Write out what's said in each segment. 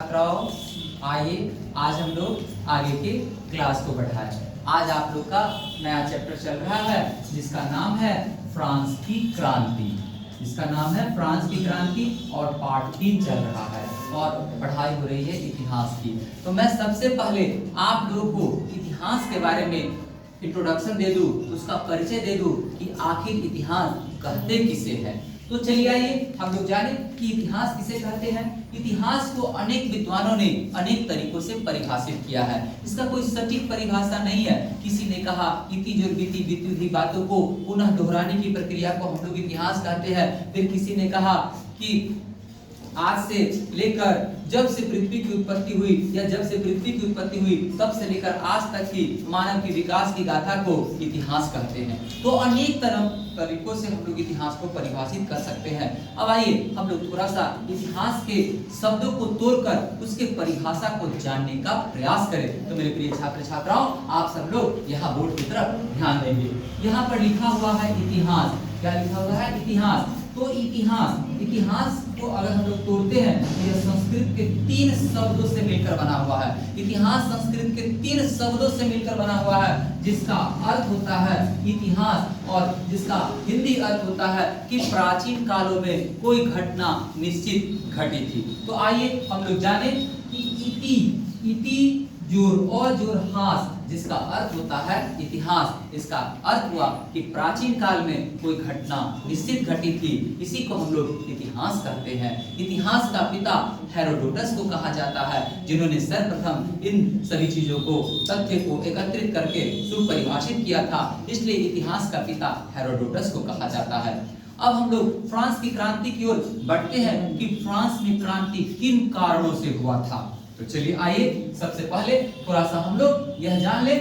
छात्राओं, आइए आज हम लोग आगे के क्लास को बढ़ाएं। आज आप लोग का नया चैप्टर चल रहा है जिसका नाम है फ्रांस की क्रांति। जिसका नाम है फ्रांस की क्रांति और पार्ट 3 चल रहा है और पढ़ाई हो रही है इतिहास की। तो मैं सबसे पहले आप लोगों को इतिहास के बारे में इंट्रोडक्शन दे दूं, उसका परिचय दे दूं कि आखिर इतिहास कहते किसे है। तो चलिए आइए हम लोग जाने कि इतिहास किसे कहते हैं। इतिहास को अनेक विद्वानों ने अनेक तरीकों से परिभाषित किया है। इसका कोई सटीक परिभाषा नहीं है। किसी ने कहा इति जो बीती बीती हुई बातों को पुनः दोहराने की प्रक्रिया को हम लोग इतिहास कहते हैं। फिर किसी ने कहा कि आज से लेकर जब से पृथ्वी की उत्पत्ति हुई या जब से पृथ्वी की उत्पत्ति हुई तब से लेकर आज तक की मानव की विकास की गाथा को इतिहास कहते हैं। तो अनेक तरीकों से हम लोग इतिहास को परिभाषित कर सकते हैं। अब आइए हम लोग थोड़ा सा इतिहास के शब्दों को तोड़कर उसके परिभाषा को जानने का प्रयास करें। तो मेरे प्रिय छात्र छात्राओं, आप सब लोग यहाँ बोर्ड की तरफ ध्यान देंगे। यहाँ पर लिखा हुआ है इतिहास। क्या लिखा हुआ है? इतिहास। तो इतिहास को अगर हम लोग तोड़ते हैं तो यह संस्कृत के 3 शब्दों से मिलकर बना हुआ है। इतिहास संस्कृत के 3 शब्दों से मिलकर बना हुआ है जिसका अर्थ होता है इतिहास और जिसका हिंदी अर्थ होता है कि प्राचीन कालों में कोई घटना निश्चित घटी थी। तो आइए हम लोग जाने कि इति जोर और जोर हास जिसका अर्थ होता है इतिहास। इसका अर्थ हुआ कि प्राचीन काल में कोई घटना निश्चित घटी थी, इसी को हम लोग इतिहास कहते हैं। इतिहास का पिता हेरोडोटस को कहा जाता है, जिन्होंने सर्वप्रथम इन सभी चीजों को तथ्य को एकत्रित करके सुपरिभाषित किया था। इसलिए इतिहास का पिता हेरोडोटस को कहा जाता है। अब हम लोग फ्रांस की क्रांति की ओर बढ़ते हैं कि फ्रांस में क्रांति किन कारणों से हुआ था। तो चलिए आइए सबसे पहले थोड़ा सा हम लोग यह जान ले।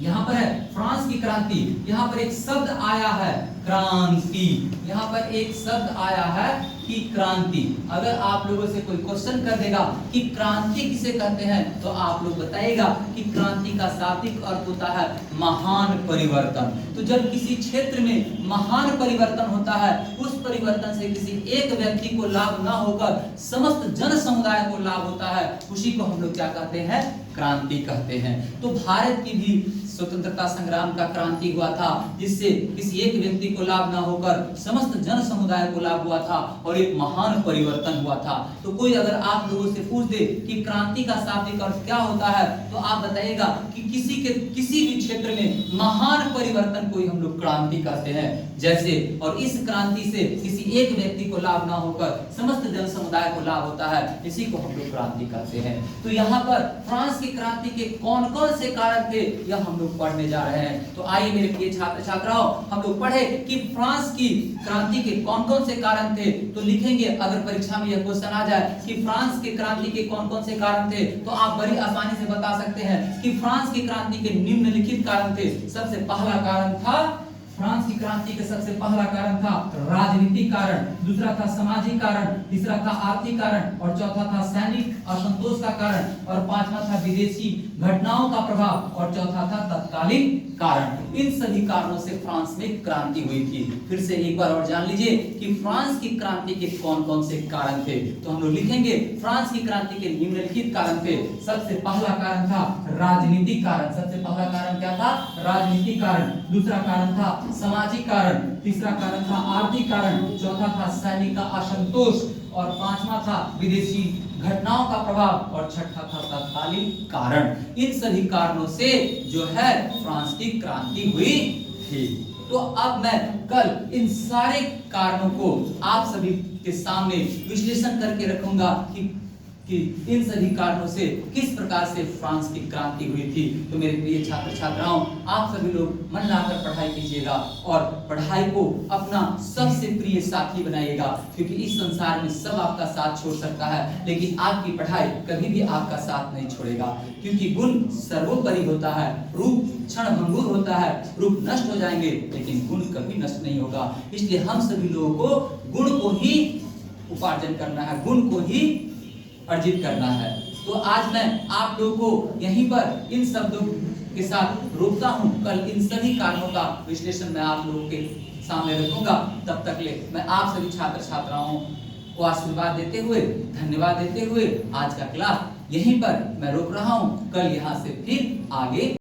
यहाँ पर है फ्रांस की क्रांति। यहाँ पर एक शब्द आया है क्रांति। यहाँ पर एक शब्द आया है कि क्रांति। अगर आप लोगों से कोई क्वेश्चन कर देगा कि क्रांति किसे कहते हैं तो आप लोग बताइएगा कि क्रांति का शाब्दिक अर्थ होता है महान परिवर्तन। तो जब किसी क्षेत्र में महान परिवर्तन होता है, उस परिवर्तन से किसी एक व्यक्ति को लाभ ना होकर समस्त जन समुदाय को लाभ होता है, उसी को हम लोग क्या कहते हैं? क्रांति कहते हैं। तो भारत की भी स्वतंत्रता संग्राम का क्रांति हुआ था, जिससे किसी एक व्यक्ति को लाभ ना होकर समस्त जन समुदाय को लाभ हुआ था और एक महान परिवर्तन हुआ था। तो कोई अगर आप लोगों से पूछ दे कि क्रांति का शाब्दिक अर्थ क्या होता है तो आप बताइएगा कि किसी भी क्षेत्र में महान परिवर्तन को ही हम लोग क्रांति कहते हैं। जैसे और इस क्रांति से किसी एक व्यक्ति को लाभ ना होकर समस्त जन समुदाय को लाभ होता है, इसी को हम लोग क्रांति कहते हैं। तो यहाँ पर फ्रांस की क्रांति के कौन कौन से कारण थे यह हम लोग पढ़ने जा रहे हैं। तो आइए मेरे प्रिय छात्र छात्राओं, हम लोग पढ़े कि फ्रांस की क्रांति के कौन कौन से कारण थे। तो लिखेंगे, अगर परीक्षा में यह क्वेश्चन आ जाए कि फ्रांस की क्रांति के कौन कौन से कारण थे तो आप बड़ी आसानी से बता सकते हैं कि फ्रांस की क्रांति के निम्नलिखित कारण थे। सबसे पहला कारण था फ्रांस की क्रांति का सबसे पहला कारण था राजनीतिक कारण, दूसरा था सामाजिक कारण, तीसरा था आर्थिक कारण और चौथा था सैनिक असंतोष का कारण और पांचवा था विदेशी घटनाओं का प्रभाव और चौथा था तत्कालीन कारण। इन सभी कारणों से फ्रांस में क्रांति हुई थी। फिर से एक बार और जान लीजिए कि फ्रांस की क्रांति के कौन कौन से कारण थे। तो हम लोग लिखेंगे फ्रांस की क्रांति के निम्नलिखित कारण थे। सबसे पहला कारण था राजनीतिक कारण। सबसे पहला कारण क्या था? राजनीतिक कारण। दूसरा कारण था सामाजिक कारण, तीसरा कारण था आर्थिक कारण, चौथा था सैनिक का असंतोष और पांचवा था विदेशी घटनाओं का प्रभाव और छठा था तत्कालीन कारण। इन सभी कारणों से जो है फ्रांस की क्रांति हुई थी। तो अब मैं कल इन सारे कारणों को आप सभी के सामने विश्लेषण करके रखूंगा कि इन सभी कारणों से किस प्रकार से फ्रांस की क्रांति हुई थी। तो मेरे प्रिय छात्र छात्राओं, आप सभी लोग मन लगाकर पढ़ाई कीजिएगा और पढ़ाई को अपना सबसे प्रिय साथी बनाइएगा, क्योंकि इस संसार में सब आपका साथ छोड़ सकता है लेकिन आपकी पढ़ाई कभी भी आपका साथ नहीं छोड़ेगा, क्योंकि गुण सर्वोपरि होता है। रूप क्षणभंगुर होता है, रूप नष्ट हो जाएंगे लेकिन गुण कभी नष्ट नहीं होगा। इसलिए हम सभी लोगों को गुण को ही उपार्जन करना है, गुण को ही अर्जित करना है। तो आज मैं आप लोगों को यहीं पर इन शब्दों के साथ रोकता हूं। कल इन सभी कारणों का विश्लेषण मैं आप लोगों के सामने रखूंगा। तब तक ले मैं आप सभी छात्र छात्राओं को आशीर्वाद देते हुए, धन्यवाद देते हुए आज का क्लास यहीं पर मैं रोक रहा हूँ। कल यहाँ से फिर आगे